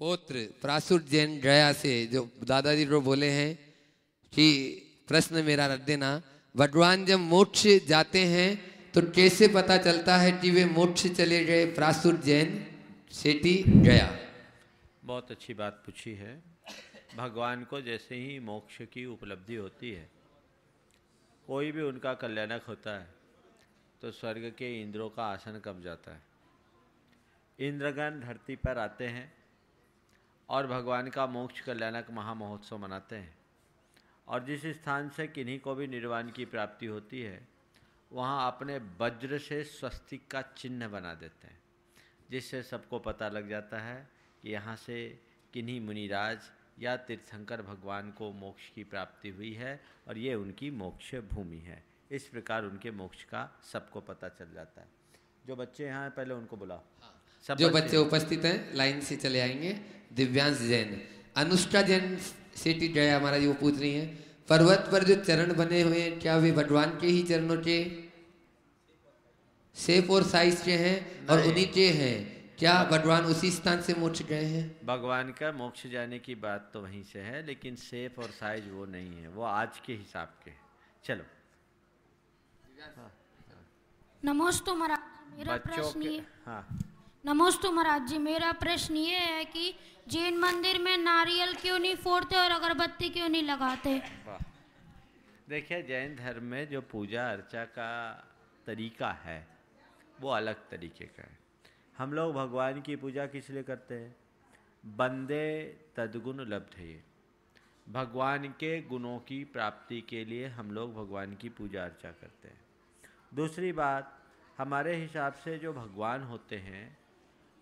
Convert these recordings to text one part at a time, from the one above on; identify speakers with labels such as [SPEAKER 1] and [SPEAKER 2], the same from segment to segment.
[SPEAKER 1] पौत्र प्रासुर जैन जया से जो दादाजी जो बोले हैं कि प्रश्न मेरा रख देना, भगवान जब मोक्ष जाते हैं तो कैसे पता चलता है कि वे मोक्ष चले गए? प्रासुर जैन सेठी जया।
[SPEAKER 2] बहुत अच्छी बात पूछी है। भगवान को जैसे ही मोक्ष की उपलब्धि होती है, कोई भी उनका कल्याणक होता है तो स्वर्ग के इंद्रों का आसन कब जाता है। इंद्रगण धरती पर आते हैं और भगवान का मोक्ष कल्याणक महामहोत्सव मनाते हैं, और जिस स्थान से किन्हीं को भी निर्वाण की प्राप्ति होती है वहाँ अपने वज्र से स्वस्तिक का चिन्ह बना देते हैं, जिससे सबको पता लग जाता है कि यहाँ से किन्हीं मुनिराज या तीर्थंकर भगवान को मोक्ष की प्राप्ति हुई है और ये उनकी मोक्ष भूमि है। इस प्रकार उनके मोक्ष का सबको पता चल जाता है। जो बच्चे यहाँ हैं पहले उनको बुलाओ। सब
[SPEAKER 1] जो बच्चे उपस्थित हैं लाइन से चले आएंगे। दिव्यांश जैन, अनुष्का जैन सेठी जया हमारा जो पूछ रही हैं, पर्वत पर जो चरण बने हुए हैं क्या वे भगवान के ही चरणों के शेप और साइज के हैं और उन्हीं के हैं? क्या भगवान उसी स्थान से मोक्ष गए हैं?
[SPEAKER 2] भगवान का मोक्ष जाने की बात तो वहीं से है, लेकिन शेप और साइज वो नहीं है, वो आज के हिसाब के। चलो।
[SPEAKER 3] नमस्ते महाराज, मेरा प्रश्न ये नमस्ते महाराज जी, मेरा प्रश्न ये है कि जैन मंदिर में नारियल क्यों नहीं फोड़ते और अगरबत्ती क्यों नहीं लगाते?
[SPEAKER 2] देखिए, जैन धर्म में जो पूजा अर्चा का तरीका है वो अलग तरीके का है। हम लोग भगवान की पूजा किस लिए करते हैं? बंदे तद्गुण लब्धये, भगवान के गुणों की प्राप्ति के लिए हम लोग भगवान की पूजा अर्चा करते हैं। दूसरी बात, हमारे हिसाब से जो भगवान होते हैं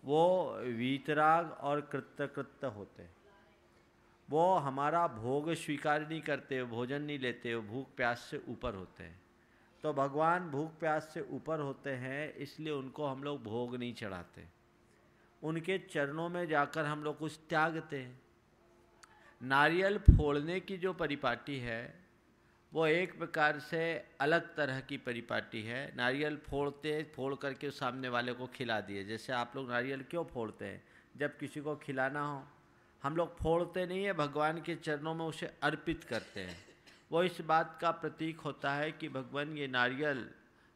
[SPEAKER 2] वो वीतराग और कृतकृत्य होते हैं। वो हमारा भोग स्वीकार नहीं करते, भोजन नहीं लेते, वो भूख प्यास से ऊपर होते हैं। तो भगवान भूख प्यास से ऊपर होते हैं, इसलिए उनको हम लोग भोग नहीं चढ़ाते, उनके चरणों में जाकर हम लोग कुछ त्यागते हैं। नारियल फोड़ने की जो परिपाटी है वो एक प्रकार से अलग तरह की परिपाटी है। नारियल फोड़ करके सामने वाले को खिला दिए। जैसे आप लोग नारियल क्यों फोड़ते हैं? जब किसी को खिलाना हो। हम लोग फोड़ते नहीं है, भगवान के चरणों में उसे अर्पित करते हैं। वो इस बात का प्रतीक होता है कि भगवान ये नारियल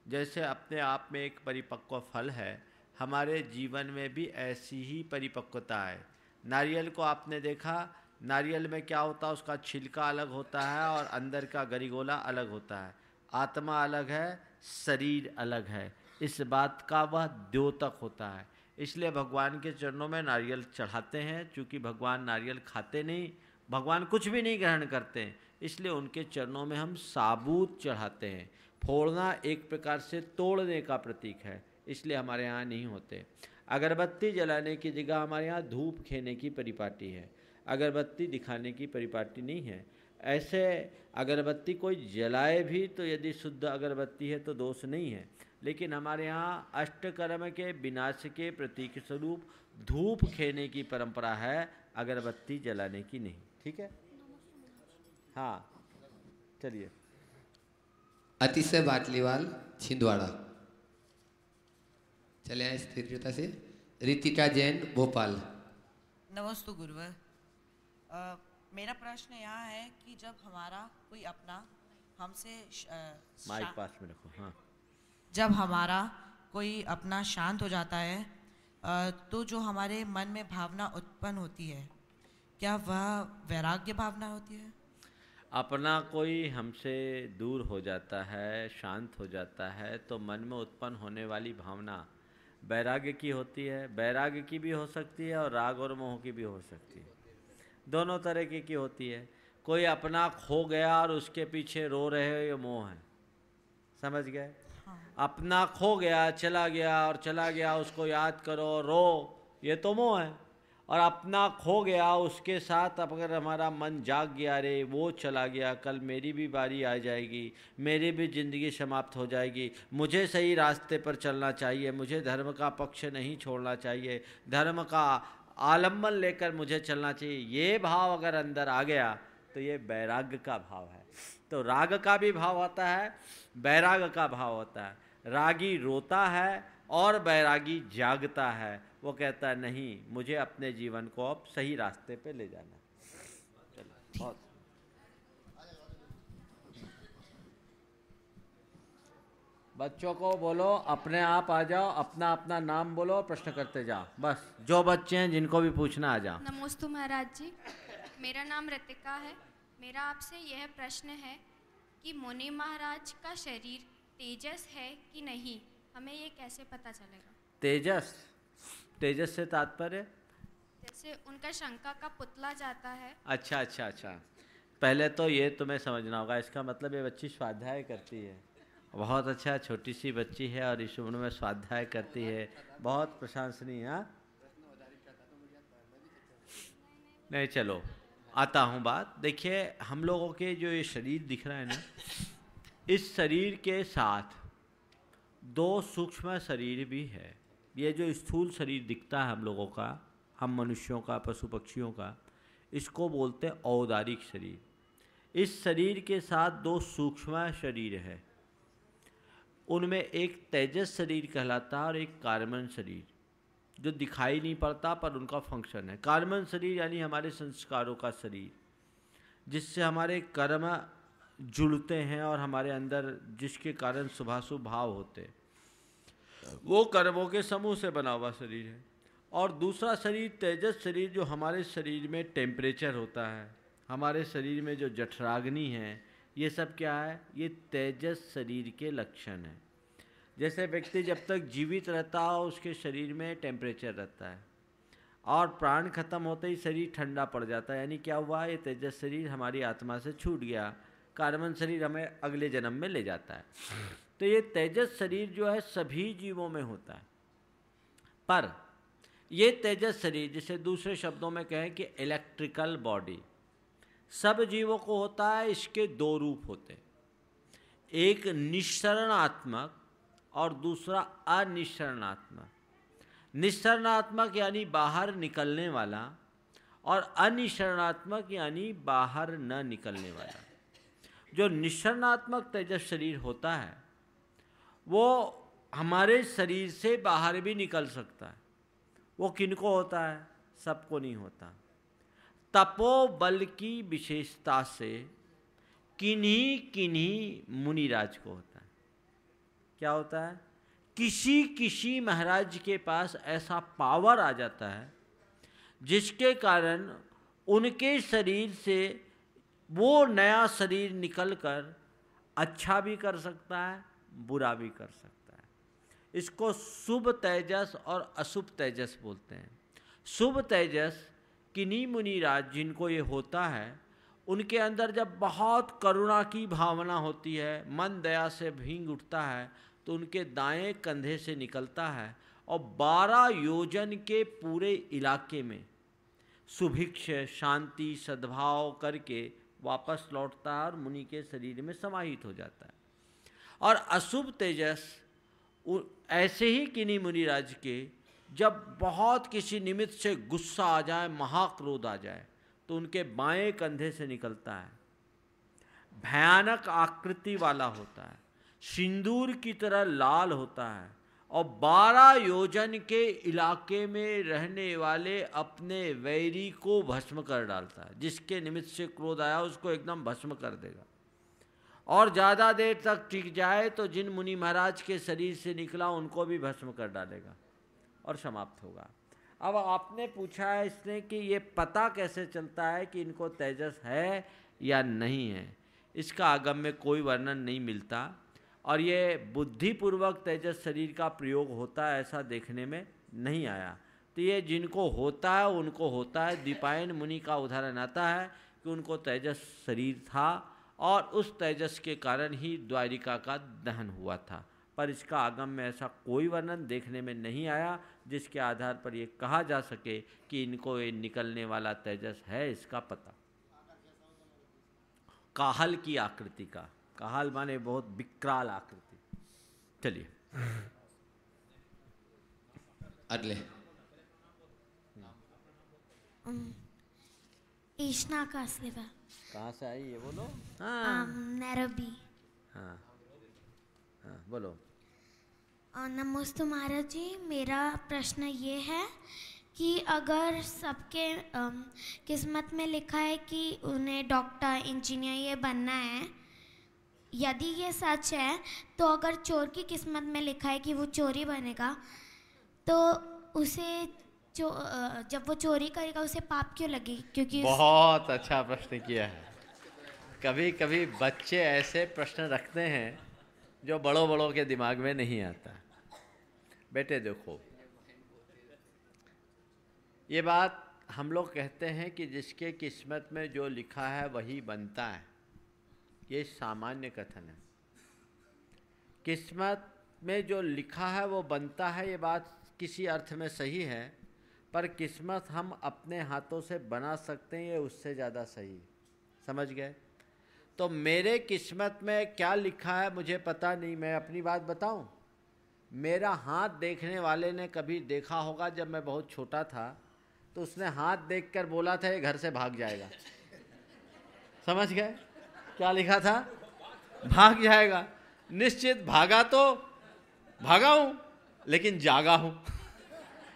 [SPEAKER 2] जैसे अपने आप में एक परिपक्व फल है, हमारे जीवन में भी ऐसी ही परिपक्वता है। नारियल को आपने देखा, नारियल में क्या होता है, उसका छिलका अलग होता है और अंदर का गरिगोला अलग होता है। आत्मा अलग है, शरीर अलग है, इस बात का वह द्योतक होता है। इसलिए भगवान के चरणों में नारियल चढ़ाते हैं। चूँकि भगवान नारियल खाते नहीं, भगवान कुछ भी नहीं ग्रहण करते हैं, इसलिए उनके चरणों में हम साबूत चढ़ाते हैं। फोड़ना एक प्रकार से तोड़ने का प्रतीक है, इसलिए हमारे यहाँ नहीं होते। अगरबत्ती जलाने की जगह हमारे यहाँ धूप खेने की परिपाटी है, अगरबत्ती दिखाने की परिपाटी नहीं है। ऐसे अगरबत्ती कोई जलाए भी तो यदि शुद्ध अगरबत्ती है तो दोष नहीं है, लेकिन हमारे यहाँ अष्टकर्म के विनाश के प्रतीक स्वरूप धूप खेने की परंपरा है, अगरबत्ती जलाने की नहीं। ठीक है? हाँ, चलिए।
[SPEAKER 1] अतिशय बाटलीवाल छिंदवाड़ा चले आए स्थिरता से। रितिका जैन भोपाल।
[SPEAKER 4] नमस्ते गुरुवर। मेरा प्रश्न यहाँ है कि जब हमारा कोई अपना हमसे
[SPEAKER 2] माइक पास में रखो। हाँ,
[SPEAKER 4] जब हमारा कोई अपना शांत हो जाता है तो जो हमारे मन में भावना उत्पन्न होती है, क्या वह वैराग्य भावना होती है?
[SPEAKER 2] अपना कोई हमसे दूर हो जाता है, शांत हो जाता है, तो मन में उत्पन्न होने वाली भावना वैराग्य की होती है। वैराग्य की भी हो सकती है और राग और मोह की भी हो सकती है, दोनों तरह की होती है। कोई अपना खो गया और उसके पीछे रो रहे हो, ये मोह है। समझ गए? हाँ। अपना खो गया, चला गया और चला गया, उसको याद करो, रो, ये तो मोह है। और अपना खो गया, उसके साथ अगर हमारा मन जाग गया, रे वो चला गया, कल मेरी भी बारी आ जाएगी, मेरी भी ज़िंदगी समाप्त हो जाएगी, मुझे सही रास्ते पर चलना चाहिए, मुझे धर्म का पक्ष नहीं छोड़ना चाहिए, धर्म का आलम्बन लेकर मुझे चलना चाहिए, ये भाव अगर अंदर आ गया तो ये वैराग्य का भाव है। तो राग का भी भाव होता है, वैराग्य का भाव होता है। रागी रोता है और वैरागी जागता है। वो कहता है नहीं, मुझे अपने जीवन को अब सही रास्ते पे ले जाना। चलो बहुत। बच्चों को बोलो अपने आप आ जाओ, अपना अपना नाम बोलो, प्रश्न करते जाओ। बस जो बच्चे हैं जिनको भी पूछना आ जाओ।
[SPEAKER 5] नमोस्तु महाराज जी, मेरा नाम रितिका है। मेरा आपसे यह प्रश्न है कि मुनि महाराज का शरीर तेजस है कि नहीं, हमें ये कैसे पता चलेगा?
[SPEAKER 2] तेजस, तेजस से तात्पर्य?
[SPEAKER 5] जैसे उनका शंका का पुतला जाता है।
[SPEAKER 2] अच्छा अच्छा अच्छा, पहले तो ये तुम्हें समझना होगा, इसका मतलब ये बच्ची स्वाध्याय करती है। बहुत अच्छा, छोटी सी बच्ची है और इस उम्र में स्वाध्याय करती है, बहुत प्रशंसनीय। हाँ नहीं, चलो आता हूँ बात। देखिए हम लोगों के जो ये शरीर दिख रहा है ना, इस शरीर के साथ दो सूक्ष्म शरीर भी है। ये जो स्थूल शरीर दिखता है हम लोगों का, हम मनुष्यों का, पशु पक्षियों का, इसको बोलते हैं औदारिक शरीर। इस शरीर के साथ दो सूक्ष्म शरीर है, उनमें एक तेजस शरीर कहलाता है और एक कार्बन शरीर, जो दिखाई नहीं पड़ता पर उनका फंक्शन है। कार्बन शरीर यानी हमारे संस्कारों का शरीर, जिससे हमारे कर्म जुड़ते हैं और हमारे अंदर जिसके कारण शुभाशुभ भाव होते हैं, वो कर्मों के समूह से बना हुआ शरीर है। और दूसरा शरीर तेजस शरीर, जो हमारे शरीर में टेम्परेचर होता है, हमारे शरीर में जो जठराग्नि है, ये सब क्या है? ये तेजस शरीर के लक्षण हैं। जैसे व्यक्ति जब तक जीवित रहता हो उसके शरीर में टेम्परेचर रहता है, और प्राण खत्म होते ही शरीर ठंडा पड़ जाता है, यानी क्या हुआ? ये तेजस शरीर हमारी आत्मा से छूट गया, कार्बन शरीर हमें अगले जन्म में ले जाता है। तो ये तेजस शरीर जो है सभी जीवों में होता है, पर ये तेजस शरीर, जिसे दूसरे शब्दों में कहें कि इलेक्ट्रिकल बॉडी, सब जीवों को होता है। इसके दो रूप होते हैं, एक निस्सरणात्मक और दूसरा अनिस्सरणात्मक। निस्सरणात्मक यानी बाहर निकलने वाला, और अनिस्सरणात्मक यानी बाहर न निकलने वाला। जो निस्सरणात्मक तेजस शरीर होता है वो हमारे शरीर से बाहर भी निकल सकता है। वो किनको होता है? सबको नहीं होता। तपोबल की विशेषता से किन्हीं किन्हीं मुनिराज को होता है। क्या होता है? किसी किसी महाराज के पास ऐसा पावर आ जाता है जिसके कारण उनके शरीर से वो नया शरीर निकलकर अच्छा भी कर सकता है, बुरा भी कर सकता है। इसको शुभ तेजस और अशुभ तेजस बोलते हैं। शुभ तेजस किन्हीं मुनिराज जिनको ये होता है, उनके अंदर जब बहुत करुणा की भावना होती है, मन दया से भींग उठता है, तो उनके दाएं कंधे से निकलता है और 12 योजन के पूरे इलाके में सुभिक्ष, शांति, सद्भाव करके वापस लौटता है और मुनि के शरीर में समाहित हो जाता है। और अशुभ तेजस ऐसे ही किन्हीं मुनिराज के जब बहुत किसी निमित्त से गुस्सा आ जाए, महाक्रोध आ जाए, तो उनके बाएं कंधे से निकलता है। भयानक आकृति वाला होता है, सिंदूर की तरह लाल होता है और 12 योजन के इलाके में रहने वाले अपने वैरी को भस्म कर डालता है। जिसके निमित्त से क्रोध आया उसको एकदम भस्म कर देगा। और ज़्यादा देर तक टिक जाए तो जिन मुनि महाराज के शरीर से निकला उनको भी भस्म कर डालेगा और समाप्त होगा। अब आपने पूछा है इसने कि ये पता कैसे चलता है कि इनको तेजस है या नहीं है। इसका आगम में कोई वर्णन नहीं मिलता और ये बुद्धिपूर्वक तेजस शरीर का प्रयोग होता है ऐसा देखने में नहीं आया। तो ये जिनको होता है उनको होता है। दीपायन मुनि का उदाहरण आता है कि उनको तेजस शरीर था और उस तेजस के कारण ही द्वारिका का दहन हुआ था, पर इसका आगम में ऐसा कोई वर्णन देखने में नहीं आया जिसके आधार पर ये कहा जा सके कि इनको ये निकलने वाला तेजस है इसका पता। काहल की आकृति का, काहल माने बहुत विकराल आकृति। चलिए
[SPEAKER 1] अगले।
[SPEAKER 3] ईशना कासलेवा।
[SPEAKER 2] कहाँ से आई ये बोलो?
[SPEAKER 3] नैरोबी।
[SPEAKER 2] हाँ हाँ बोलो।
[SPEAKER 3] नमस्ते महाराज जी, मेरा प्रश्न ये है कि अगर सबके किस्मत में लिखा है कि उन्हें डॉक्टर इंजीनियर ये बनना है, यदि ये सच है तो अगर चोर की किस्मत में लिखा है कि वो चोरी बनेगा, तो उसे जब वो चोरी करेगा उसे पाप क्यों लगे? क्योंकि
[SPEAKER 2] बहुत अच्छा प्रश्न किया है। कभी कभी बच्चे ऐसे प्रश्न रखते हैं जो बड़ों बड़ों के दिमाग में नहीं आता। बेटे देखो, ये बात हम लोग कहते हैं कि जिसके किस्मत में जो लिखा है वही बनता है, ये सामान्य कथन है। किस्मत में जो लिखा है वो बनता है, ये बात किसी अर्थ में सही है, पर किस्मत हम अपने हाथों से बना सकते हैं, ये उससे ज़्यादा सही। समझ गए? तो मेरे किस्मत में क्या लिखा है मुझे पता नहीं। मैं अपनी बात बताऊं, मेरा हाथ देखने वाले ने कभी देखा होगा, जब मैं बहुत छोटा था तो उसने हाथ देखकर बोला था ये घर से भाग जाएगा। समझ गए? क्या लिखा था? भाग जाएगा। निश्चित भागा तो भागा हूं, लेकिन जागा हूं।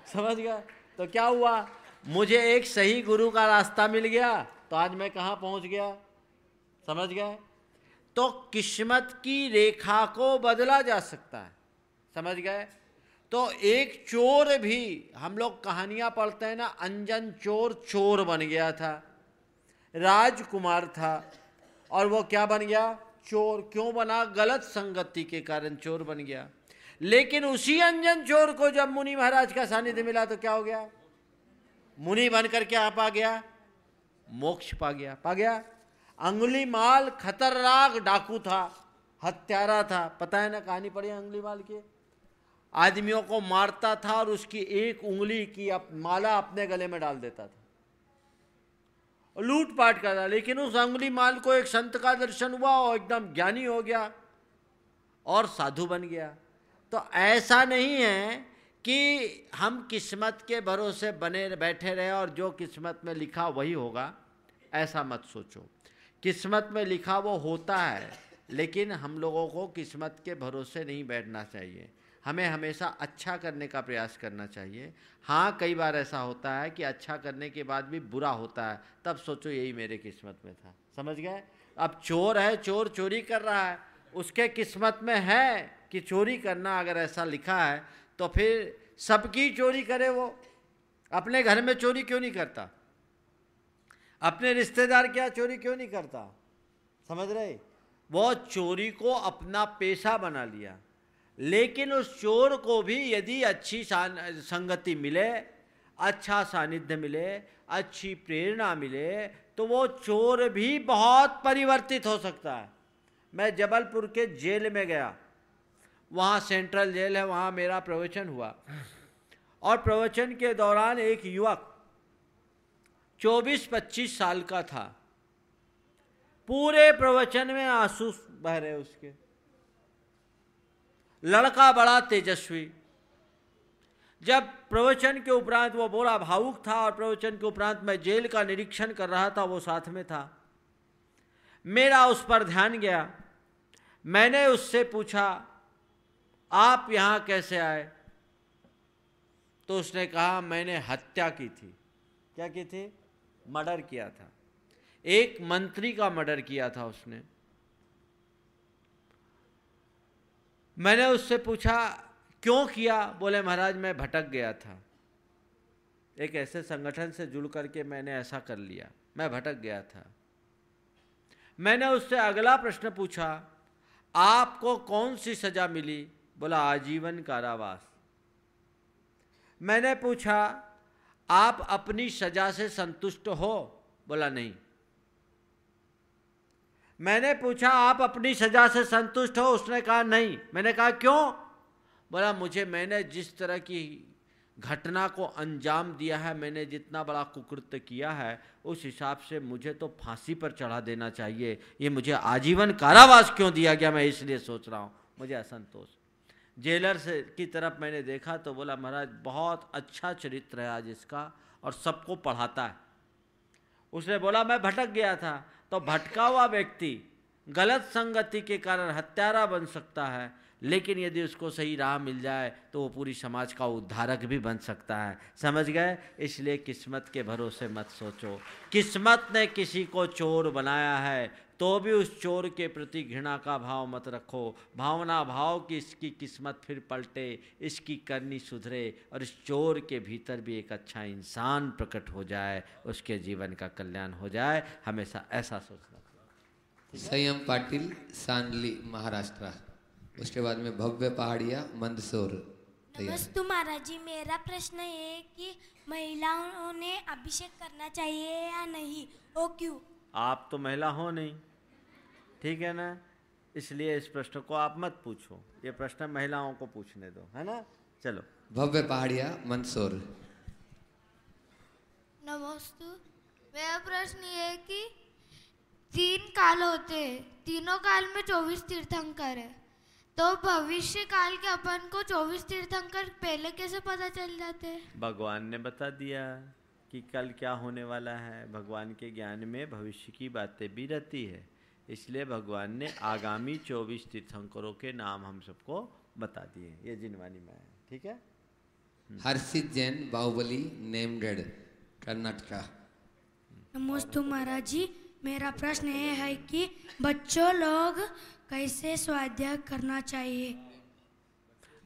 [SPEAKER 2] समझ गया? तो क्या हुआ, मुझे एक सही गुरु का रास्ता मिल गया, तो आज मैं कहां पहुंच गया। समझ गए? तो किस्मत की रेखा को बदला जा सकता है। समझ गए? तो एक चोर भी, हम लोग कहानियां पढ़ते हैं ना, अंजन चोर चोर बन गया था, राजकुमार था, और वो क्या बन गया? चोर। क्यों बना? गलत संगति के कारण चोर बन गया। लेकिन उसी अंजन चोर को जब मुनि महाराज का सानिध्य मिला तो क्या हो गया? मुनि बनकर क्या पा गया? मोक्ष पा गया। पा गया। अंगुलीमाल खतरनाक डाकू था, हत्यारा था। पता है ना, कहानी पढ़ी अंगुलीमाल की? आदमियों को मारता था और उसकी एक उंगली की माला अपने गले में डाल देता था, लूटपाट करता। लेकिन उस अंगुलीमाल को एक संत का दर्शन हुआ और एकदम ज्ञानी हो गया और साधु बन गया। तो ऐसा नहीं है कि हम किस्मत के भरोसे बने बैठे रहे और जो किस्मत में लिखा वही होगा, ऐसा मत सोचो। किस्मत में लिखा वो होता है, लेकिन हम लोगों को किस्मत के भरोसे नहीं बैठना चाहिए। हमें हमेशा अच्छा करने का प्रयास करना चाहिए। हाँ, कई बार ऐसा होता है कि अच्छा करने के बाद भी बुरा होता है, तब सोचो यही मेरे किस्मत में था। समझ गए? अब चोर है, चोर चोरी कर रहा है, उसके किस्मत में है कि चोरी करना, अगर ऐसा लिखा है तो फिर सबकी चोरी करे। वो अपने घर में चोरी क्यों नहीं करता? अपने रिश्तेदार क्या चोरी क्यों नहीं करता? समझ रहे? वो चोरी को अपना पेशा बना लिया। लेकिन उस चोर को भी यदि अच्छी संगति मिले, अच्छा सानिध्य मिले, अच्छी प्रेरणा मिले, तो वो चोर भी बहुत परिवर्तित हो सकता है। मैं जबलपुर के जेल में गया, वहाँ सेंट्रल जेल है, वहाँ मेरा प्रवचन हुआ, और प्रवचन के दौरान एक युवक 24-25 साल का था। पूरे प्रवचन में आंसू बह रहे उसके। लड़का बड़ा तेजस्वी। जब प्रवचन के उपरांत वो बोला, भावुक था, और प्रवचन के उपरांत मैं जेल का निरीक्षण कर रहा था, वो साथ में था। मेरा उस पर ध्यान गया। मैंने उससे पूछा, आप यहाँ कैसे आए? तो उसने कहा, मैंने हत्या की थी। क्या की थी? मर्डर किया था। एक मंत्री का मर्डर किया था उसने। मैंने उससे पूछा, क्यों किया? बोले, महाराज मैं भटक गया था, एक ऐसे संगठन से जुड़ करके मैंने ऐसा कर लिया, मैं भटक गया था। मैंने उससे अगला प्रश्न पूछा, आपको कौन सी सजा मिली? बोला, आजीवन कारावास। मैंने पूछा, आप अपनी सजा से संतुष्ट हो? बोला, नहीं। मैंने पूछा, आप अपनी सजा से संतुष्ट हो? उसने कहा, नहीं। मैंने कहा, क्यों? बोला, मैंने जिस तरह की घटना को अंजाम दिया है, मैंने जितना बड़ा कुकृत्य किया है, उस हिसाब से मुझे तो फांसी पर चढ़ा देना चाहिए। ये मुझे आजीवन कारावास क्यों दिया गया, मैं इसलिए सोच रहा हूँ, मुझे असंतोष। जेलर से की तरफ मैंने देखा तो बोला, महाराज बहुत अच्छा चरित्र है आज इसका, और सबको पढ़ाता है। उसने बोला, मैं भटक गया था। तो भटका हुआ व्यक्ति गलत संगति के कारण हत्यारा बन सकता है, लेकिन यदि उसको सही राह मिल जाए तो वो पूरी समाज का उद्धारक भी बन सकता है। समझ गए? इसलिए किस्मत के भरोसे मत सोचो। किस्मत ने किसी को चोर बनाया है तो भी उस चोर के प्रति घृणा का भाव मत रखो। भावना भाव कि इसकी किस्मत फिर पलटे, इसकी करनी सुधरे और इस चोर के भीतर भी एक अच्छा इंसान प्रकट हो जाए, उसके जीवन का कल्याण हो जाए। हमेशा ऐसा सोचना।
[SPEAKER 1] संयम पाटिल, सांगली, महाराष्ट्र। उसके बाद में भव्य पहाड़िया, मंदसौर।
[SPEAKER 3] नमस्ते महाराज जी, मेरा प्रश्न ये है कि महिलाओं ने अभिषेक करना चाहिए या नहीं, वो क्यों?
[SPEAKER 2] आप तो महिला हो नहीं, ठीक है ना, इसलिए इस प्रश्न को आप मत पूछो। ये प्रश्न महिलाओं को पूछने दो, है ना। चलो।
[SPEAKER 1] भव्य पहाड़िया, मंदसौर।
[SPEAKER 6] नमस्ते, मेरा प्रश्न ये है कि 3 काल होते हैं, तीनों काल में 24 तीर्थंकर है, तो भविष्य काल के अपन को 24 तीर्थंकर पहले कैसे पता चल जाते हैं?
[SPEAKER 2] भगवान ने बता दिया कि कल क्या होने वाला है। भगवान के ज्ञान में भविष्य की बातें भी रहती है, इसलिए भगवान ने आगामी 24 तीर्थंकरों के नाम हम सबको बता दिए। ये जिनवानी में है, ठीक है।
[SPEAKER 1] हर्षित जैन, बाहुबली, नेमगढ़, कर्नाटक।
[SPEAKER 3] नमस्ते महाराज जी, मेरा प्रश्न ये है कि बच्चों लोग कैसे स्वाध्याय करना चाहिए?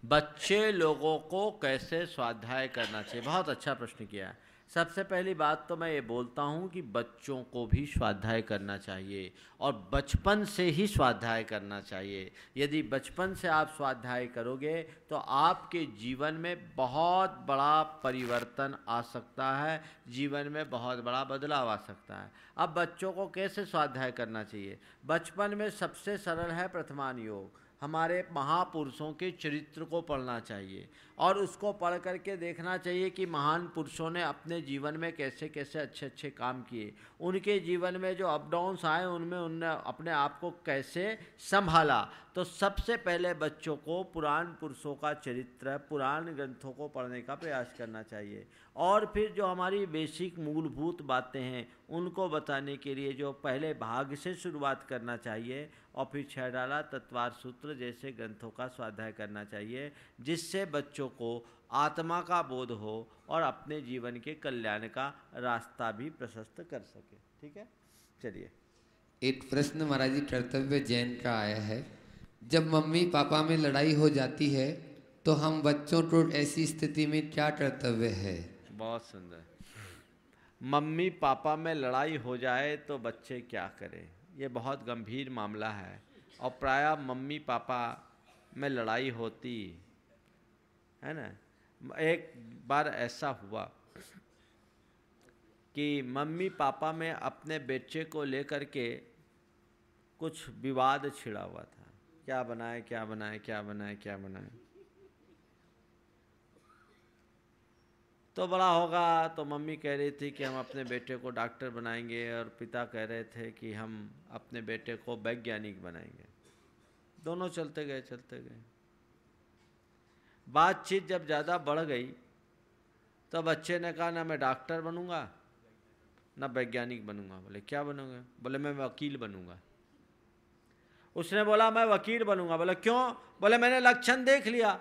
[SPEAKER 2] बच्चे लोगों को कैसे स्वाध्याय करना चाहिए, बहुत अच्छा प्रश्न किया है। सबसे पहली बात तो मैं ये बोलता हूँ कि बच्चों को भी स्वाध्याय करना चाहिए और बचपन से ही स्वाध्याय करना चाहिए। यदि बचपन से आप स्वाध्याय करोगे तो आपके जीवन में बहुत बड़ा परिवर्तन आ सकता है, जीवन में बहुत बड़ा बदलाव आ सकता है। अब बच्चों को कैसे स्वाध्याय करना चाहिए? बचपन में सबसे सरल है प्रथमान योग। हमारे महापुरुषों के चरित्र को पढ़ना चाहिए और उसको पढ़ करके देखना चाहिए कि महान पुरुषों ने अपने जीवन में कैसे कैसे अच्छे अच्छे काम किए, उनके जीवन में जो अप डाउन्स आए उनमें उनने अपने आप को कैसे संभाला। तो सबसे पहले बच्चों को पुराण पुरुषों का चरित्र, पुराण ग्रंथों को पढ़ने का प्रयास करना चाहिए और फिर जो हमारी बेसिक मूलभूत बातें हैं उनको बताने के लिए जो पहले भाग से शुरुआत करना चाहिए और फिर 6 डाला, तत्वार सूत्र जैसे ग्रंथों का स्वाध्याय करना चाहिए, जिससे बच्चों को आत्मा का बोध हो और अपने जीवन के कल्याण का रास्ता भी प्रशस्त कर सके। ठीक है, चलिए।
[SPEAKER 1] एक प्रश्न महाराज जी कर्तव्य जैन का आया है, जब मम्मी पापा में लड़ाई हो जाती है तो हम बच्चों को ऐसी स्थिति में क्या कर्तव्य है?
[SPEAKER 2] बहुत सुंदर। मम्मी पापा में लड़ाई हो जाए तो बच्चे क्या करें? ये बहुत गंभीर मामला है और प्रायः मम्मी पापा में लड़ाई होती है ना। एक बार ऐसा हुआ कि मम्मी पापा में अपने बच्चे को लेकर के कुछ विवाद छिड़ा हुआ था, क्या बनाए क्या बनाए क्या बनाए क्या बनाए। तो बड़ा होगा तो मम्मी कह रही थी कि हम अपने बेटे को डॉक्टर बनाएंगे और पिता कह रहे थे कि हम अपने बेटे को वैज्ञानिक बनाएंगे। दोनों चलते गए। बातचीत जब ज़्यादा बढ़ गई तो बच्चे ने कहा ना मैं डॉक्टर बनूंगा ना वैज्ञानिक बनूंगा। बोले क्या बनोगे? बोले मैं वकील बनूंगा। उसने बोला मैं वकील बनूंगा। बोले क्यों? बोले मैंने लक्षण देख लिया,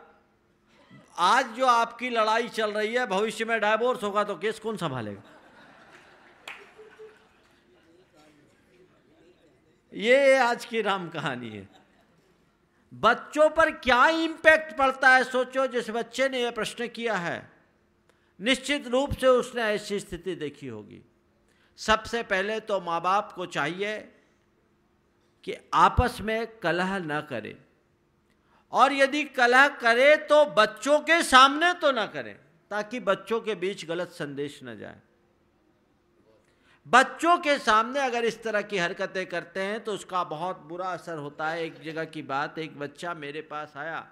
[SPEAKER 2] आज जो आपकी लड़ाई चल रही है भविष्य में डाइवोर्स होगा तो केस कौन संभालेगा? ये आज की राम कहानी है। बच्चों पर क्या इम्पैक्ट पड़ता है सोचो। जिस बच्चे ने यह प्रश्न किया है निश्चित रूप से उसने ऐसी स्थिति देखी होगी। सबसे पहले तो माँ बाप को चाहिए कि आपस में कलह न करे और यदि कलह करे तो बच्चों के सामने तो न करें, ताकि बच्चों के बीच गलत संदेश न जाए। बच्चों के सामने अगर इस तरह की हरकतें करते हैं तो उसका बहुत बुरा असर होता है। एक जगह की बात, एक बच्चा मेरे पास आया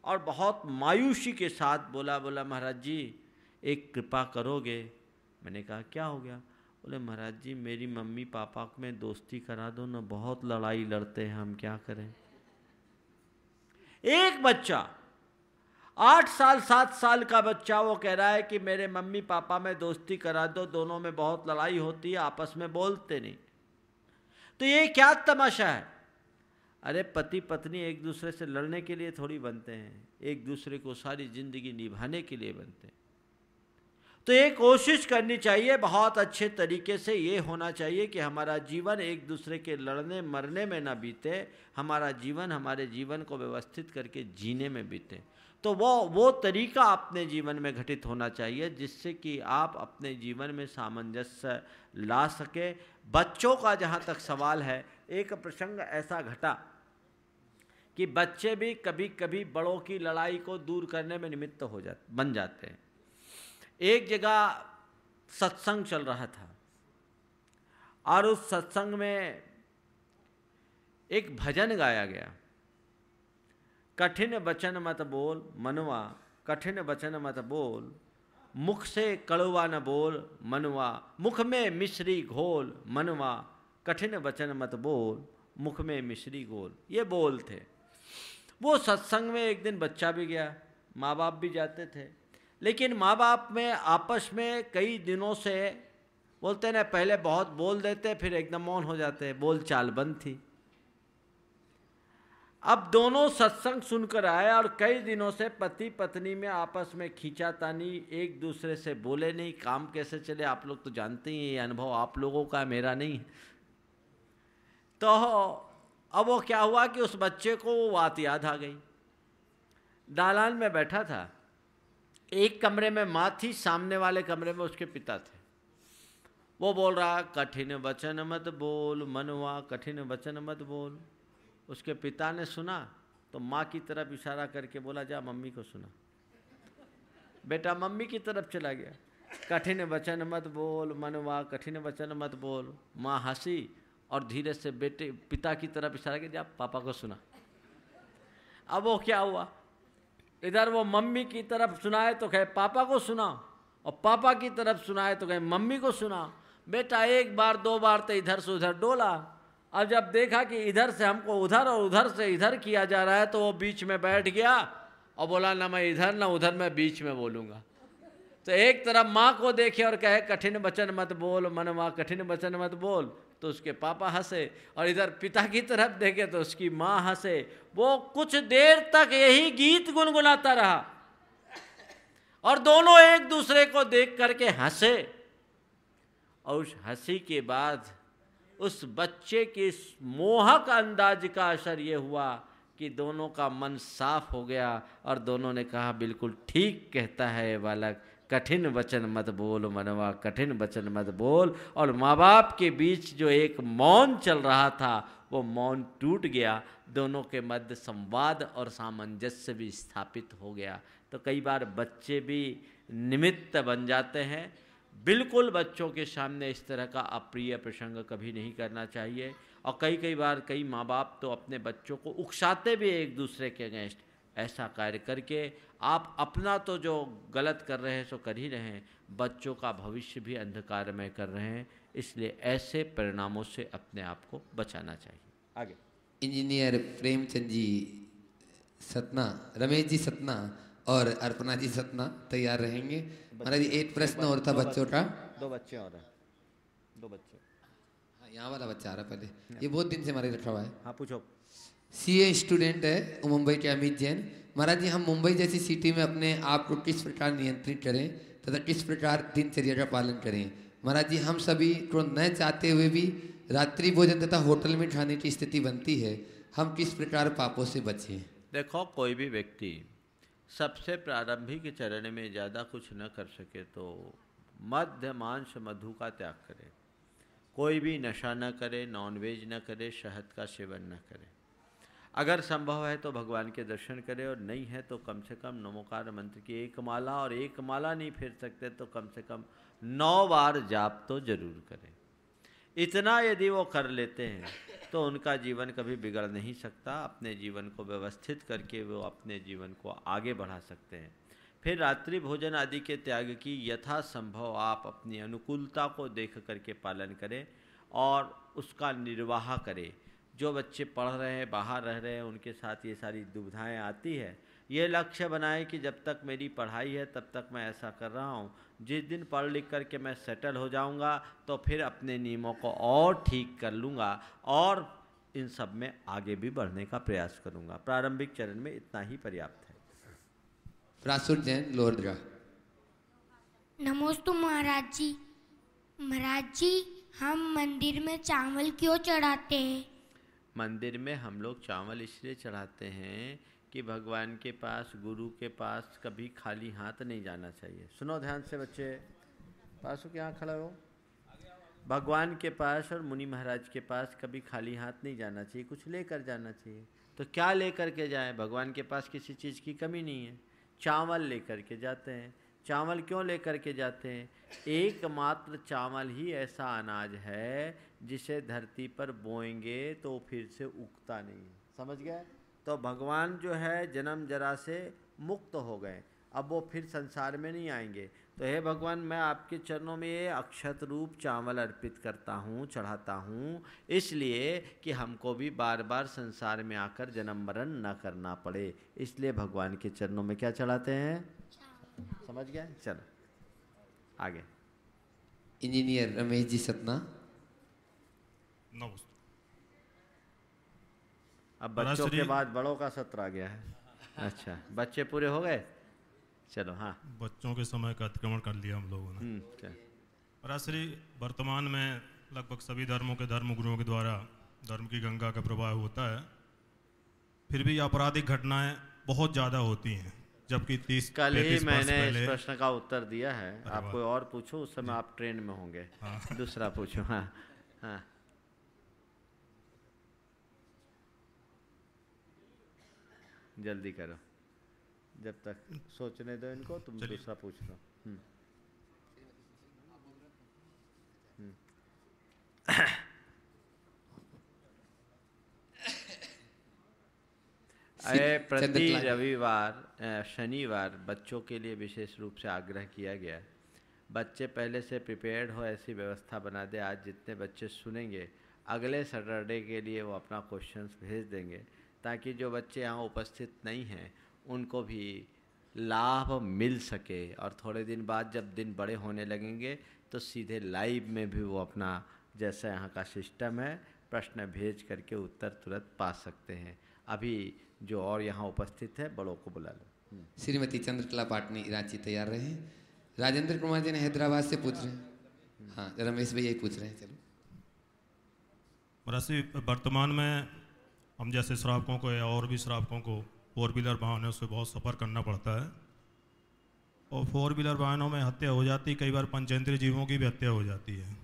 [SPEAKER 2] और बहुत मायूसी के साथ बोला महाराज जी एक कृपा करोगे? मैंने कहा क्या हो गया? बोले महाराज जी मेरी मम्मी पापा में दोस्ती करा दो ना, बहुत लड़ाई लड़ते हैं, हम क्या करें? एक बच्चा 8 साल 7 साल का बच्चा वो कह रहा है कि मेरे मम्मी पापा में दोस्ती करा दो, दोनों में बहुत लड़ाई होती है, आपस में बोलते नहीं। तो ये क्या तमाशा है? अरे पति पत्नी एक दूसरे से लड़ने के लिए थोड़ी बनते हैं, एक दूसरे को सारी जिंदगी निभाने के लिए बनते हैं। तो ये कोशिश करनी चाहिए बहुत अच्छे तरीके से, ये होना चाहिए कि हमारा जीवन एक दूसरे के लड़ने मरने में ना बीते, हमारा जीवन हमारे जीवन को व्यवस्थित करके जीने में बीते। तो वो तरीका अपने जीवन में घटित होना चाहिए जिससे कि आप अपने जीवन में सामंजस्य ला सके। बच्चों का जहाँ तक सवाल है, एक प्रसंग ऐसा घटा कि बच्चे भी कभी कभी बड़ों की लड़ाई को दूर करने में निमित्त बन जाते हैं। एक जगह सत्संग चल रहा था और उस सत्संग में एक भजन गाया गया, कठिन वचन मत बोल मनुआ, कठिन वचन मत बोल, मुख से कड़वा न बोल मनुआ, मुख में मिश्री घोल मनुआ, कठिन वचन मत बोल, मुख में मिश्री घोल। ये बोल थे। वो सत्संग में एक दिन बच्चा भी गया, माँ बाप भी जाते थे, लेकिन माँ बाप में आपस में कई दिनों से बोलते ना, पहले बहुत बोल देते फिर एकदम मौन हो जाते, बोल चाल बंद थी। अब दोनों सत्संग सुनकर आए और कई दिनों से पति पत्नी में आपस में खींचातानी, एक दूसरे से बोले नहीं, काम कैसे चले आप लोग तो जानते ही, ये अनुभव आप लोगों का, मेरा नहीं। तो अब वो क्या हुआ कि उस बच्चे को वो बात याद आ गई। दालान में बैठा था, एक कमरे में माँ थी, सामने वाले कमरे में उसके पिता थे। वो बोल रहा, कठिन वचन मत बोल मनुआ, कठिन वचन मत बोल। उसके पिता ने सुना तो माँ की तरफ इशारा करके बोला, जा मम्मी को सुना। बेटा मम्मी की तरफ चला गया, कठिन वचन मत बोल मनुआ, कठिन वचन मत बोल। माँ हंसी और धीरे से बेटे पिता की तरफ इशारा किया, जा पापा को सुना। अब वो क्या हुआ, इधर वो मम्मी की तरफ सुनाए तो कहे पापा को सुना, और पापा की तरफ सुनाए तो कहे मम्मी को सुना। बेटा एक बार दो बार तो इधर से उधर डोला, अब जब देखा कि इधर से हमको उधर और उधर से इधर किया जा रहा है तो वो बीच में बैठ गया और बोला, ना मैं इधर ना उधर, मैं बीच में बोलूँगा। तो एक तरफ माँ को देखे और कहे कठिन वचन मत बोल मनवा, कठिन वचन मत बोल, तो उसके पापा हंसे, और इधर पिता की तरफ देखे तो उसकी माँ हंसे। वो कुछ देर तक यही गीत गुनगुनाता रहा और दोनों एक दूसरे को देख करके हंसे। और उस हंसी के बाद उस बच्चे के मोहक अंदाज का असर ये हुआ कि दोनों का मन साफ हो गया और दोनों ने कहा, बिल्कुल ठीक कहता है बालक, कठिन वचन मत बोल मनवा, कठिन वचन मत बोल। और माँ बाप के बीच जो एक मौन चल रहा था वो मौन टूट गया, दोनों के मध्य संवाद और सामंजस्य भी स्थापित हो गया। तो कई बार बच्चे भी निमित्त बन जाते हैं। बिल्कुल बच्चों के सामने इस तरह का अप्रिय प्रसंग कभी नहीं करना चाहिए। और कई बार कई माँ बाप तो अपने बच्चों को उकसाते भी एक दूसरे के अगेंस्ट। ऐसा कार्य करके आप अपना तो जो गलत कर रहे हैं सो कर ही रहे हैं, बच्चों का भविष्य भी अंधकार में कर रहे हैं। इसलिए ऐसे परिणामों से अपने आप को बचाना चाहिए। आगे
[SPEAKER 1] इंजीनियर प्रेमचंद जी सतना, रमेश जी सतना और अर्पणा जी सतना तैयार रहेंगे। महाराज जी एक प्रश्न और था बच्चों का।
[SPEAKER 2] दो बच्चे और हैं, दो बच्चे।
[SPEAKER 1] हाँ यहाँ वाला बच्चा आ रहा पहले, ये बहुत दिन से हमारे रखा हुआ है।
[SPEAKER 2] हाँ पूछो।
[SPEAKER 1] सीए स्टूडेंट है मुंबई के अमित जैन। महाराज जी हम मुंबई जैसी सिटी में अपने आप को किस प्रकार नियंत्रित करें तथा किस प्रकार दिनचर्या का पालन करें? महाराज जी हम सभी को न चाहते हुए भी रात्रि भोजन तथा होटल में खाने की स्थिति बनती है, हम किस प्रकार पापों से बचें?
[SPEAKER 2] देखो, कोई भी व्यक्ति सबसे प्रारंभिक चरण में ज़्यादा कुछ न कर सके तो मध्य मांस मधु का त्याग करे। कोई भी नशा न करे, नॉनवेज न करे, शहद का सेवन न करे। अगर संभव है तो भगवान के दर्शन करें, और नहीं है तो कम से कम नमोकार मंत्र की एक माला, और एक माला नहीं फेर सकते तो कम से कम 9 बार जाप तो जरूर करें। इतना यदि वो कर लेते हैं तो उनका जीवन कभी बिगड़ नहीं सकता। अपने जीवन को व्यवस्थित करके वो अपने जीवन को आगे बढ़ा सकते हैं। फिर रात्रि भोजन आदि के त्याग की यथासंभव आप अपनी अनुकूलता को देख करके पालन करें और उसका निर्वाह करें। जो बच्चे पढ़ रहे हैं, बाहर रह रहे हैं, उनके साथ ये सारी दुविधाएं आती है। ये लक्ष्य बनाएं कि जब तक मेरी पढ़ाई है तब तक मैं ऐसा कर रहा हूँ, जिस दिन पढ़ लिख करके मैं सेटल हो जाऊँगा तो फिर अपने नियमों को और ठीक कर लूँगा। और इन सब में आगे भी बढ़ने का प्रयास करूंगा। प्रारंभिक चरण में इतना ही पर्याप्त है।
[SPEAKER 1] प्रासुर जैन लोहरदगा।
[SPEAKER 3] नमोस्तु महाराज जी। महाराज जी, हम मंदिर में चावल क्यों चढ़ाते हैं?
[SPEAKER 2] मंदिर में हम लोग चावल इसलिए चढ़ाते हैं कि भगवान के पास, गुरु के पास कभी खाली हाथ नहीं जाना चाहिए। सुनो ध्यान से बच्चे, पासु के यहाँ खड़ा हो। भगवान के पास और मुनि महाराज के पास कभी खाली हाथ नहीं जाना चाहिए, कुछ लेकर जाना चाहिए। तो क्या लेकर के जाएं? भगवान के पास किसी चीज़ की कमी नहीं है, चावल लेकर के जाते हैं। चावल क्यों लेकर के जाते हैं? एकमात्र चावल ही ऐसा अनाज है जिसे धरती पर बोएंगे तो फिर से उगता नहीं है। समझ गए? तो भगवान जो है जन्म जरा से मुक्त हो गए, अब वो फिर संसार में नहीं आएंगे। तो हे भगवान, मैं आपके चरणों में ये अक्षत रूप चावल अर्पित करता हूँ, चढ़ाता हूँ, इसलिए कि हमको भी बार बार संसार में आकर जन्म मरण न करना पड़े। इसलिए भगवान के चरणों में क्या चढ़ाते हैं? समझ गए? चलो आगे।
[SPEAKER 1] इंजीनियर रमेश जी सतना।
[SPEAKER 2] अब बच्चों के बाद बड़ों का सत्र आ गया है। अच्छा, बच्चे पूरे हो गए? चलो हाँ,
[SPEAKER 7] बच्चों के समय का अतिक्रमण कर लिया हम लोगों ने। पराश्री, वर्तमान में लगभग सभी धर्मों के धर्मगुरुओं के द्वारा धर्म की गंगा का प्रवाह होता है, फिर भी आपराधिक घटनाएं बहुत ज़्यादा होती हैं, जबकि 30
[SPEAKER 2] कल ही मैंने इस प्रश्न का उत्तर दिया है। आप कोई और पूछो, उस समय आप ट्रेन में होंगे। हाँ। दूसरा पूछो। हाँ हाँ, जल्दी करो, जब तक सोचने दो इनको। तुम दूसरा पूछ लो। प्रति रविवार शनिवार बच्चों के लिए विशेष रूप से आग्रह किया गया। बच्चे पहले से प्रिपेयर्ड हो, ऐसी व्यवस्था बना दे। आज जितने बच्चे सुनेंगे, अगले सैटरडे के लिए वो अपना क्वेश्चंस भेज देंगे, ताकि जो बच्चे यहाँ उपस्थित नहीं हैं उनको भी लाभ मिल सके। और थोड़े दिन बाद जब दिन बड़े होने लगेंगे तो सीधे लाइव में भी वो अपना, जैसा यहाँ का सिस्टम है, प्रश्न भेज करके उत्तर तुरंत पा सकते हैं। अभी जो और यहाँ उपस्थित है, बड़ों को बुला लो।
[SPEAKER 1] श्रीमती चंद्रकला पाटनी रांची तैयार रहे। राजेंद्र कुमार जी ने हैदराबाद से पूछ रहे हैं। हाँ, रमेश भैया ही पूछ रहे हैं। चलो
[SPEAKER 7] राशि, वर्तमान में हम जैसे श्रावकों को या और भी श्रावकों को 4 व्हीलर वाहनों से बहुत सफ़र करना पड़ता है, और 4 व्हीलर वाहनों में हत्या हो जाती है। कई बार पंचेंद्रीय जीवों की भी हत्या हो जाती है।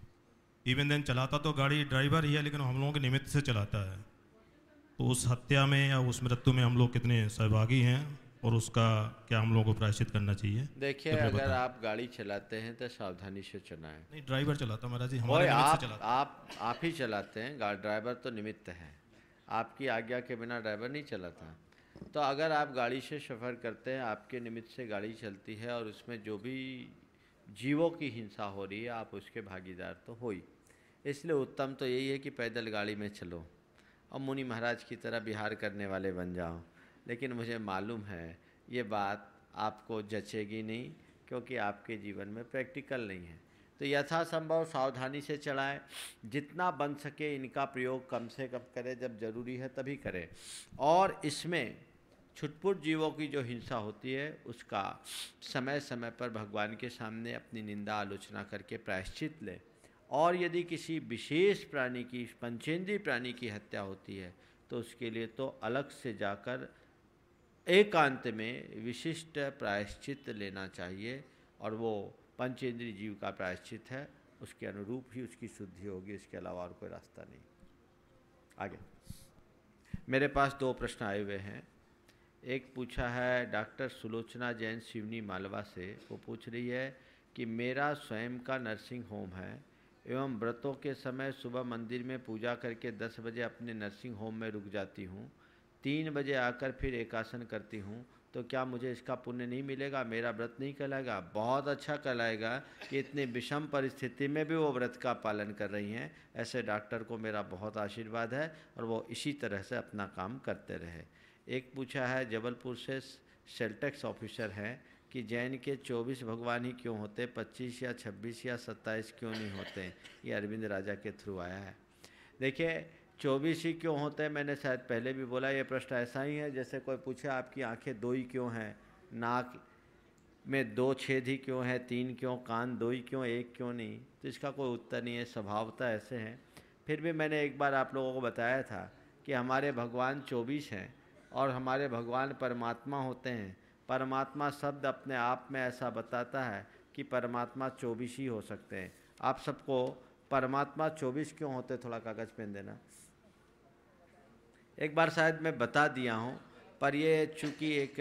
[SPEAKER 7] इवन देन चलाता तो गाड़ी ड्राइवर ही है, लेकिन हम लोगों के निमित्त से चलाता है। तो उस हत्या में या उस मृत्यु में हम लोग कितने सहभागी हैं, और उसका क्या हम लोगों को प्रायश्चित करना चाहिए?
[SPEAKER 2] देखिए, अगर आप गाड़ी चलाते हैं तो सावधानी से चलाएं।
[SPEAKER 7] नहीं, ड्राइवर चलाता महाराज जी, हमारे निमित्त से चलाता।
[SPEAKER 2] आप ही चलाते हैं, ड्राइवर तो निमित्त है। आपकी आज्ञा के बिना ड्राइवर नहीं चलाता। तो अगर आप गाड़ी से सफ़र करते हैं, आपके निमित्त से गाड़ी चलती है, और उसमें जो भी जीवों की हिंसा हो रही है, आप उसके भागीदार तो हो ही। इसलिए उत्तम तो यही है कि पैदल गाड़ी में चलो और मुनि महाराज की तरह विहार करने वाले बन जाओ। लेकिन मुझे मालूम है ये बात आपको जचेगी नहीं, क्योंकि आपके जीवन में प्रैक्टिकल नहीं है। तो यथासंभव सावधानी से चलाएं। जितना बन सके इनका प्रयोग कम से कम करें, जब ज़रूरी है तभी करें। और इसमें छुटपुट जीवों की जो हिंसा होती है, उसका समय समय पर भगवान के सामने अपनी निंदा आलोचना करके प्रायश्चित लें। और यदि किसी विशेष प्राणी की, पंचेंद्रीय प्राणी की हत्या होती है, तो उसके लिए तो अलग से जाकर एकांत में विशिष्ट प्रायश्चित लेना चाहिए। और वो पंचेंद्रीय जीव का प्रायश्चित है, उसके अनुरूप ही उसकी शुद्धि होगी, इसके अलावा और कोई रास्ता नहीं। आगे मेरे पास 2 प्रश्न आए हुए हैं। एक पूछा है डॉक्टर सुलोचना जैन सिवनी मालवा से। वो पूछ रही है कि मेरा स्वयं का नर्सिंग होम है एवं व्रतों के समय सुबह मंदिर में पूजा करके 10 बजे अपने नर्सिंग होम में रुक जाती हूँ, 3 बजे आकर फिर एकासन करती हूँ, तो क्या मुझे इसका पुण्य नहीं मिलेगा? मेरा व्रत नहीं कहलाएगा? बहुत अच्छा कहलाएगा कि इतनी विषम परिस्थिति में भी वो व्रत का पालन कर रही हैं। ऐसे डॉक्टर को मेरा बहुत आशीर्वाद है, और वो इसी तरह से अपना काम करते रहे। एक पूछा है जबलपुर से, सेल्टेक्स ऑफिसर हैं, कि जैन के 24 भगवान ही क्यों होते, 25 या 26 या 27 क्यों नहीं होते? ये अरविंद राजा के थ्रू आया है। देखिए, 24 ही क्यों होते हैं, मैंने शायद पहले भी बोला, ये प्रश्न ऐसा ही है जैसे कोई पूछे आपकी आंखें 2 ही क्यों हैं, नाक में 2 छेद ही क्यों हैं, 3 क्यों, कान 2 ही क्यों, 1 क्यों नहीं। तो इसका कोई उत्तर नहीं है, स्वभावतः ऐसे हैं। फिर भी मैंने एक बार आप लोगों को बताया था कि हमारे भगवान 24 हैं और हमारे भगवान परमात्मा होते हैं। परमात्मा शब्द अपने आप में ऐसा बताता है कि परमात्मा 24 ही हो सकते हैं। आप सबको परमात्मा 24 क्यों होते, थोड़ा कागज़ पेन देना। एक बार शायद मैं बता दिया हूँ, पर ये चूँकि एक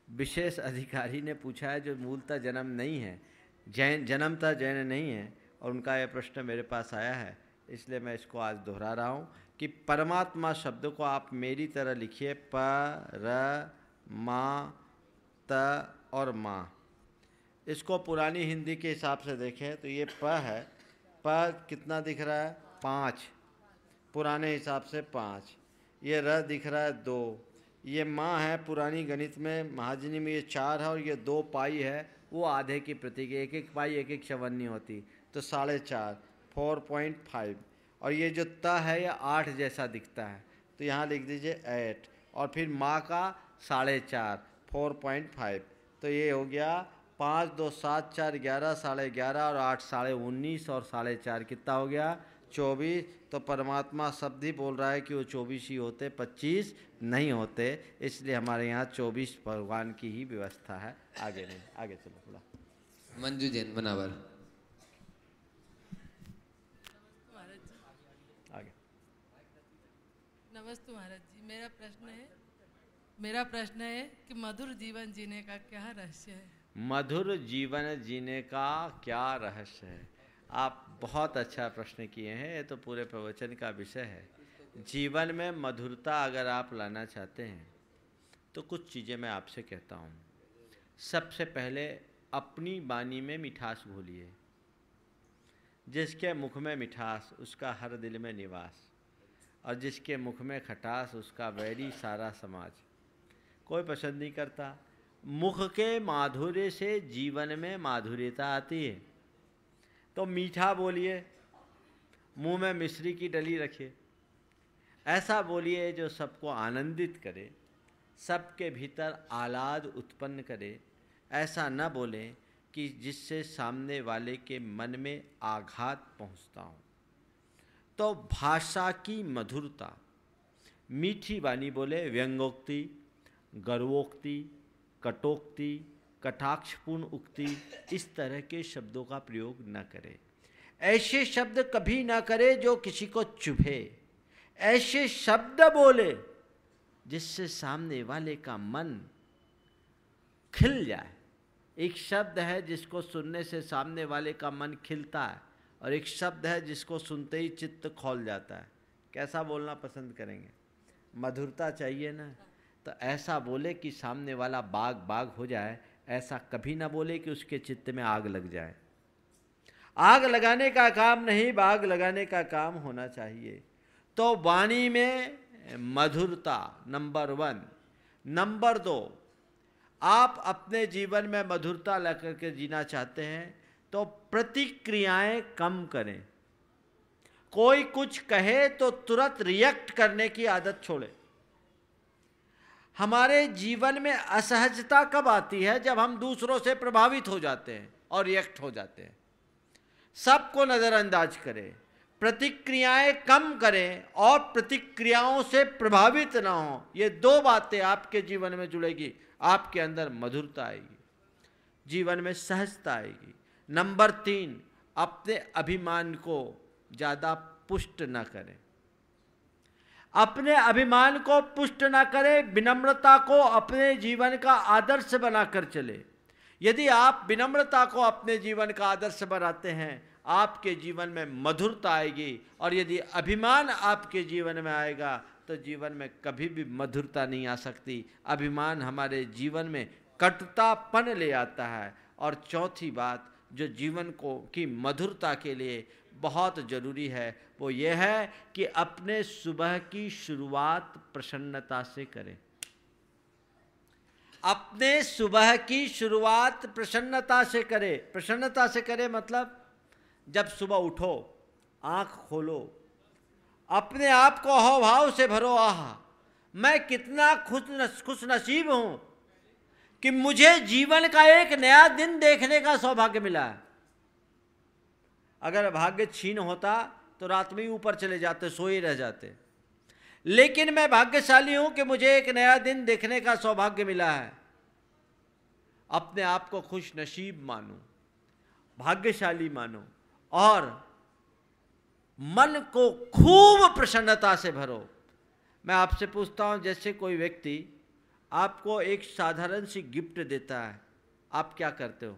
[SPEAKER 2] विशेष अधिकारी ने पूछा है जो मूलतः जन्म नहीं है, जन्मतः जैन नहीं है, और उनका यह प्रश्न मेरे पास आया है, इसलिए मैं इसको आज दोहरा रहा हूँ कि परमात्मा शब्द को आप मेरी तरह लिखिए, प र मा त और माँ। इसको पुरानी हिंदी के हिसाब से देखें तो ये प है, प कितना दिख रहा है, 5, पुराने हिसाब से 5। ये र दिख रहा है 2, ये माँ है, पुरानी गणित में महाजनी में ये 4 है, और ये 2 पाई है, वो आधे की प्रतीक, एक एक पाई एक एक चवन्नी होती, तो 4.5, 4.5। और ये जो त है ये 8 जैसा दिखता है, तो यहाँ लिख दीजिए 8, और फिर माँ का 4.5, 4.5। तो ये हो गया 5, 2, 7, 4, 11, 11.5 और 8, 19.5 और 4.5 कितना हो गया, 24। तो परमात्मा शब्द ही बोल रहा है कि वो 24 ही होते, 25 नहीं होते, इसलिए हमारे यहाँ 24 भगवान की ही व्यवस्था है। आगे नहीं, आगे चलो थोड़ा।
[SPEAKER 1] मंजू जैन बनावर।
[SPEAKER 2] आगे।
[SPEAKER 8] नमस्ते महाराज जी, मेरा प्रश्न है कि मधुर जीवन जीने का क्या रहस्य है?
[SPEAKER 2] मधुर जीवन जीने का क्या रहस्य है? आप बहुत अच्छा प्रश्न किए हैं, ये तो पूरे प्रवचन का विषय है। जीवन में मधुरता अगर आप लाना चाहते हैं तो कुछ चीज़ें मैं आपसे कहता हूँ। सबसे पहले अपनी वाणी में मिठास घोलिए। जिसके मुख में मिठास उसका हर दिल में निवास, और जिसके मुख में खटास उसका वैरी सारा समाज। कोई पसंद नहीं करता। मुख के माधुर्य से जीवन में माधुर्यता आती है। तो मीठा बोलिए, मुंह में मिश्री की डली रखिए। ऐसा बोलिए जो सबको आनंदित करे, सबके भीतर आह्लाद उत्पन्न करे। ऐसा न बोलें कि जिससे सामने वाले के मन में आघात पहुंचता हो। तो भाषा की मधुरता, मीठी वाणी बोले, व्यंगोक्ति, गर्वोक्ति, कटोक्ति, कटाक्षपूर्ण उक्ति, इस तरह के शब्दों का प्रयोग न करें। ऐसे शब्द कभी न करे जो किसी को चुभे। ऐसे शब्द बोले जिससे सामने वाले का मन खिल जाए। एक शब्द है जिसको सुनने से सामने वाले का मन खिलता है, और एक शब्द है जिसको सुनते ही चित्त खौल जाता है। कैसा बोलना पसंद करेंगे? मधुरता चाहिए ना, तो ऐसा बोले कि सामने वाला बाग बाग हो जाए। ऐसा कभी ना बोले कि उसके चित्त में आग लग जाए। आग लगाने का काम नहीं, बाग लगाने का काम होना चाहिए। तो वाणी में मधुरता नंबर 1। नंबर 2, आप अपने जीवन में मधुरता ला करके जीना चाहते हैं तो प्रतिक्रियाएं कम करें। कोई कुछ कहे तो तुरंत रिएक्ट करने की आदत छोड़ें। हमारे जीवन में असहजता कब आती है? जब हम दूसरों से प्रभावित हो जाते हैं और रिएक्ट हो जाते हैं। सबको नज़रअंदाज करें, प्रतिक्रियाएं कम करें और प्रतिक्रियाओं से प्रभावित ना हो। ये 2 बातें आपके जीवन में जुड़ेगी, आपके अंदर मधुरता आएगी, जीवन में सहजता आएगी। नंबर 3, अपने अभिमान को ज़्यादा पुष्ट न करें। अपने अभिमान को पुष्ट न करें, विनम्रता को अपने जीवन का आदर्श बनाकर चले। यदि आप विनम्रता को अपने जीवन का आदर्श बनाते हैं, आपके जीवन में मधुरता आएगी। और यदि अभिमान आपके जीवन में आएगा तो जीवन में कभी भी मधुरता नहीं आ सकती। अभिमान हमारे जीवन में कटुतापन ले आता है। और चौथी बात जो जीवन को की मधुरता के लिए बहुत ज़रूरी है वो ये है कि अपने सुबह की शुरुआत प्रसन्नता से करें। अपने सुबह की शुरुआत प्रसन्नता से करें। प्रसन्नता से करें मतलब जब सुबह उठो, आँख खोलो अपने आप को अहोभाव से भरो। आहा, मैं कितना खुश नसीब हूं कि मुझे जीवन का एक नया दिन देखने का सौभाग्य मिला है। अगर भाग्य छीन होता तो रात में ही ऊपर चले जाते, सोए रह जाते। लेकिन मैं भाग्यशाली हूं कि मुझे एक नया दिन देखने का सौभाग्य मिला है। अपने आप को खुश नसीब मानो, भाग्यशाली मानो और मन को खूब प्रसन्नता से भरो। मैं आपसे पूछता हूं, जैसे कोई व्यक्ति आपको एक साधारण सी गिफ्ट देता है, आप क्या करते हो?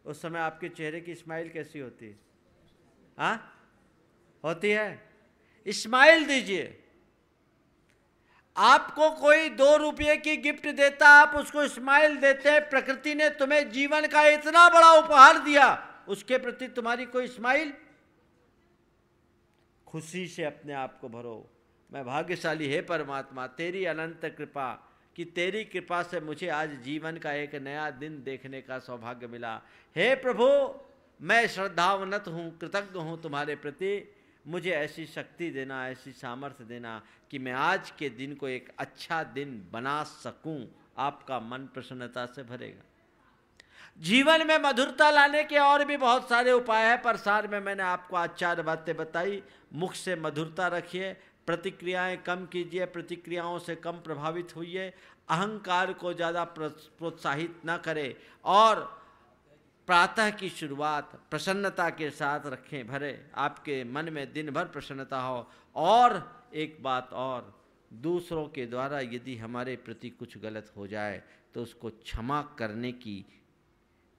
[SPEAKER 2] उस समय आपके चेहरे की स्माइल कैसी होती है? हाँ, होती है? स्माइल दीजिए। आपको कोई 2 रुपये की गिफ्ट देता, आप उसको स्माइल देते हैं। प्रकृति ने तुम्हें जीवन का इतना बड़ा उपहार दिया, उसके प्रति तुम्हारी कोई स्माइल? खुशी से अपने आप को भरो। मैं भाग्यशाली है परमात्मा, तेरी अनंत कृपा कि तेरी कृपा से मुझे आज जीवन का एक नया दिन देखने का सौभाग्य मिला। हे प्रभु, मैं श्रद्धावनत हूँ, कृतज्ञ हूँ तुम्हारे प्रति। मुझे ऐसी शक्ति देना, ऐसी सामर्थ्य देना कि मैं आज के दिन को एक अच्छा दिन बना सकूं। आपका मन प्रसन्नता से भरेगा। जीवन में मधुरता लाने के और भी बहुत सारे उपाय हैं, पर सार में मैंने आपको आज 4 बातें बताई। मुख से मधुरता रखिए, प्रतिक्रियाएं कम कीजिए, प्रतिक्रियाओं से कम प्रभावित होइए, अहंकार को ज़्यादा प्रोत्साहित न करें और प्रातः की शुरुआत प्रसन्नता के साथ रखें। भरे आपके मन में दिन भर प्रसन्नता हो। और एक बात और, दूसरों के द्वारा यदि हमारे प्रति कुछ गलत हो जाए तो उसको क्षमा करने की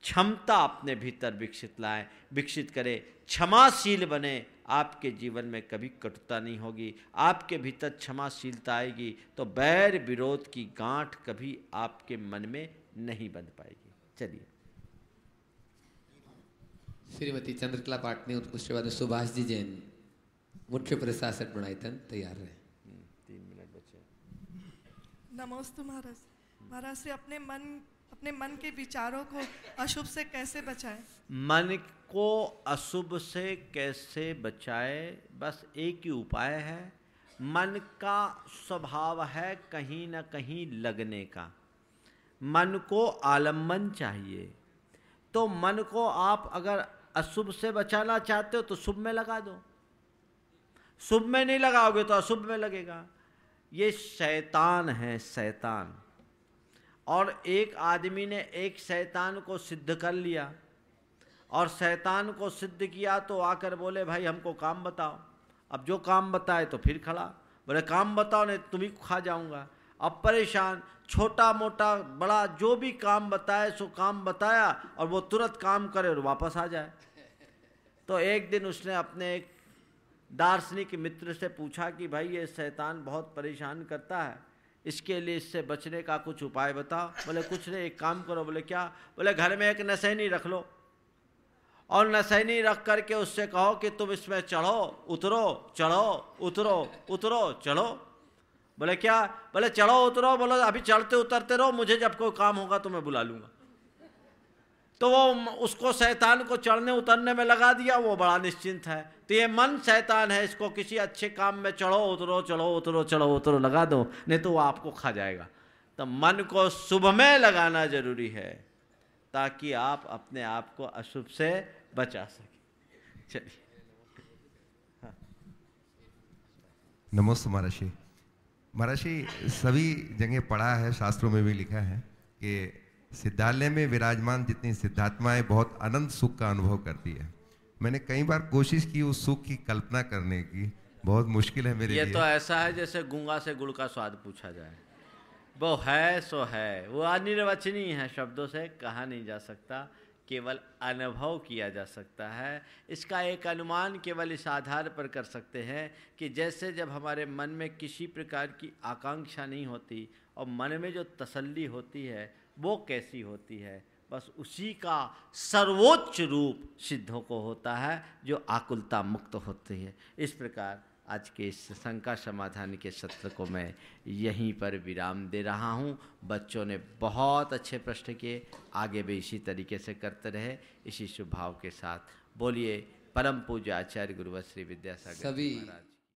[SPEAKER 2] क्षमता अपने भीतर विकसित करें। क्षमाशील बने, आपके जीवन में कभी कटुता नहीं होगी। आपके भीतर क्षमाशीलता आएगी तो बैर विरोध की गांठ कभी आपके मन में नहीं बन पाएगी। चलिए,
[SPEAKER 1] श्रीमती चंद्रकला पाटनी, उसके बाद सुभाष जी जैन, मुख्य प्रशासक बनाइतन तैयार रहे।
[SPEAKER 2] 3 मिनट बचे।
[SPEAKER 9] नमस्ते महाराज। महाराज से अपने मन के विचारों को अशुभ से कैसे बचाएं?
[SPEAKER 2] मन को अशुभ से कैसे बचाए? बस एक ही उपाय है। मन का स्वभाव है कहीं ना कहीं लगने का। मन को आलम्बन चाहिए। तो मन को आप अगर अशुभ से बचाना चाहते हो तो शुभ में लगा दो। शुभ में नहीं लगाओगे तो अशुभ में लगेगा। ये शैतान है, शैतान। और एक आदमी ने एक शैतान को सिद्ध कर लिया और शैतान को सिद्ध किया तो आकर बोले, भाई हमको काम बताओ। अब जो काम बताए तो फिर खड़ा, बोले काम बताओ नहीं तुम्ही को खा जाऊंगा। अब परेशान, छोटा मोटा बड़ा जो भी काम बताए सो काम बताया और वो तुरंत काम करे और वापस आ जाए। तो एक दिन उसने अपने एक दार्शनिक मित्र से पूछा कि भाई ये शैतान बहुत परेशान करता है, इसके लिए इससे बचने का कुछ उपाय बताओ। बोले कुछ नहीं, एक काम करो। बोले क्या? बोले घर में एक नसैनी रख लो और नसैनी रख करके उससे कहो कि तुम इसमें चढ़ो उतरो, चढ़ो उतरो, उतरो चढ़ो। बोले क्या? बोले चढ़ो उतरो। बोलो अभी चढ़ते उतरते रहो, मुझे जब कोई काम होगा तो मैं बुला लूँगा। तो वो उसको शैतान को चढ़ने उतरने में लगा दिया, वो बड़ा निश्चिंत है। तो ये मन शैतान है, इसको किसी अच्छे काम में चढ़ो उतरो, चढ़ो उतरो, चढ़ो उतरो लगा दो, नहीं तो वो आपको खा जाएगा। तो मन को शुभ में लगाना जरूरी है ताकि आप अपने आप को अशुभ से बचा सकें। चलिए। हाँ।
[SPEAKER 10] नमस्ते महर्षि। महर्षि, सभी जगह पढ़ा है, शास्त्रों में भी लिखा है कि सिद्धालय में विराजमान जितनी सिद्धात्माएं बहुत अनंत सुख का अनुभव करती है। मैंने कई बार कोशिश की उस सुख की कल्पना करने की, बहुत मुश्किल है मेरे लिए।
[SPEAKER 2] ये तो ऐसा है जैसे गूंगा से गुड़ का स्वाद पूछा जाए। वो है सो है, वो अनिर्वचनीय है, शब्दों से कहा नहीं जा सकता, केवल अनुभव किया जा सकता है। इसका एक अनुमान केवल इस आधार पर कर सकते हैं कि जैसे जब हमारे मन में किसी प्रकार की आकांक्षा नहीं होती और मन में जो तसल्ली होती है वो कैसी होती है, बस उसी का सर्वोच्च रूप सिद्धों को होता है जो आकुलता मुक्त होती है। इस प्रकार आज के इस शंका समाधान के सत्र को मैं यहीं पर विराम दे रहा हूँ। बच्चों ने बहुत अच्छे प्रश्न किए, आगे भी इसी तरीके से करते रहे, इसी शुभ भाव के साथ। बोलिए परम पूज्य आचार्य गुरुवर श्री विद्यासागर
[SPEAKER 1] सभी
[SPEAKER 2] महाराज